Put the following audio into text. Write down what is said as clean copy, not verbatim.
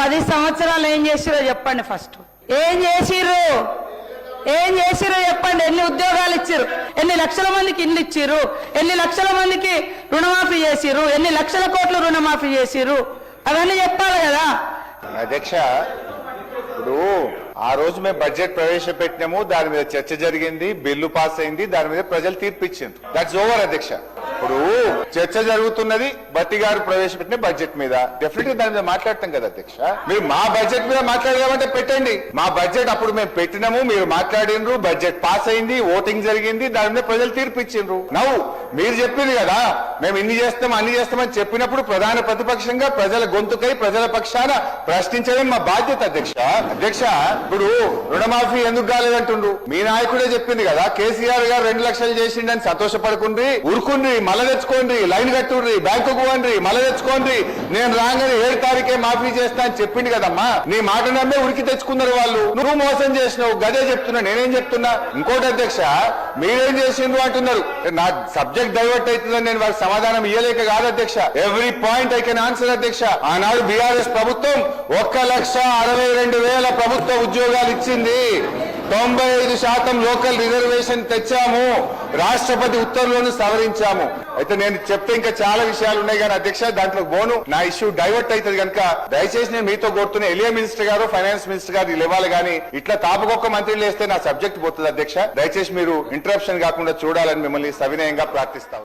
10 సంవత్సరాలు ఏం చేసిరో చెప్పండి. ఫస్ట్ ఏం చేసిర్రు చెప్పండి. ఎన్ని ఉద్యోగాలు ఇచ్చిర్రు, ఎన్ని లక్షల మందికి ఇల్లు ఇచ్చిర్రు, ఎన్ని లక్షల మందికి రుణమాఫీ చేసిర్రు, ఎన్ని లక్షల కోట్లు రుణమాఫీ చేసిర్రు, అవన్నీ చెప్పాలి కదా. అధ్యక్ష, ఇప్పుడు ఆ రోజు మేము బడ్జెట్ ప్రవేశపెట్టినాము, దాని మీద చర్చ జరిగింది, బిల్లు పాస్ అయింది, దాని మీద ప్రజలు తీర్పు ఇచ్చింది. దట్స్ ఓవర్ అధ్యక్ష. ఇప్పుడు చర్చ జరుగుతున్నది బట్టి గారు ప్రవేశపెట్టిన బడ్జెట్ మీద, డెఫినెట్ గా దాని మీద మాట్లాడతాం కదా అధ్యక్ష. మీరు మా బడ్జెట్ మీద మాట్లాడదామంటే పెట్టండి. మా బడ్జెట్ అప్పుడు మేము పెట్టినాము, మీరు మాట్లాడినరు, బడ్జెట్ పాస్ అయింది, ఓటింగ్ జరిగింది, దాని మీద ప్రజలు తీర్పు ఇచ్చిండ్రు. నవ్వు మీరు చెప్పింది కదా మేము ఇన్ని చేస్తాం అన్ని చేస్తామని చెప్పినప్పుడు ప్రధాన ప్రతిపక్షంగా ప్రజల గొంతుకై ప్రజల పక్షాన ప్రశ్నించడం మా బాధ్యత అధ్యక్ష. అధ్యక్ష, ఇప్పుడు రుణమాఫీ ఎందుకు కాలేదంటుండ్రు? మీ నాయకుడే చెప్పింది కదా, కేసీఆర్ గారు 2 లక్షలు చేసిండని సంతోషపడుకుండ్రి, ఉరుకుండ్రి, మళ్ళ తెచ్చుకోండి, లైన్ కట్టుండ్రి, బ్యాంకుకు పోండి, మళ్ళ తెచ్చుకోండి, నేను రాగానే 7 తారీఖే మాఫీ చేస్తా అని చెప్పింది కదమ్మా. నీ మాట నమ్మే ఉరికి తెచ్చుకున్నారు వాళ్ళు. నువ్వు మోసం చేసినావు, గదే చెప్తున్నా. నేనేం చెప్తున్నా? ఇంకోటి అధ్యక్ష, మీరేం చేసిండ్రు అంటున్నారు. నా సబ్జెక్ట్ డైవర్ట్ అవుతుందని నేను వారికి సమాధానం ఇయ్యలేక కాదు అధ్యక్ష. Every point I can answer అధ్యక్ష. ఆనాడు బీఆర్ఎస్ ప్రభుత్వం 1,62,000 ప్రభుత్వ ఉద్యోగాలు ఇచ్చింది. 95% లోకల్ రిజర్వేషన్ తెచ్చాము. రాష్ట్రపతి ఉత్తర్వులను సవరించాము. అయితే నేను చెప్తే ఇంకా చాలా విషయాలు ఉన్నాయి కానీ అధ్యక్ష, దాంట్లో బోను నా ఇష్యూ డైవర్ట్ అవుతుంది కనుక దయచేసి నేను మీతో కోరుతున్న ఎలియా మినిస్టర్ గారు, ఫైనాన్స్ మినిస్టర్ గారు ఇవ్వాలి కానీ ఇట్లా తాపకొక్క మంత్రులు వేస్తే నా సబ్జెక్ట్ పోతుంది అధ్యక్ష. దయచేసి మీరు ఇంటరప్షన్ కాకుండా చూడాలని మిమ్మల్ని సవినయంగా ప్రార్థిస్తాను.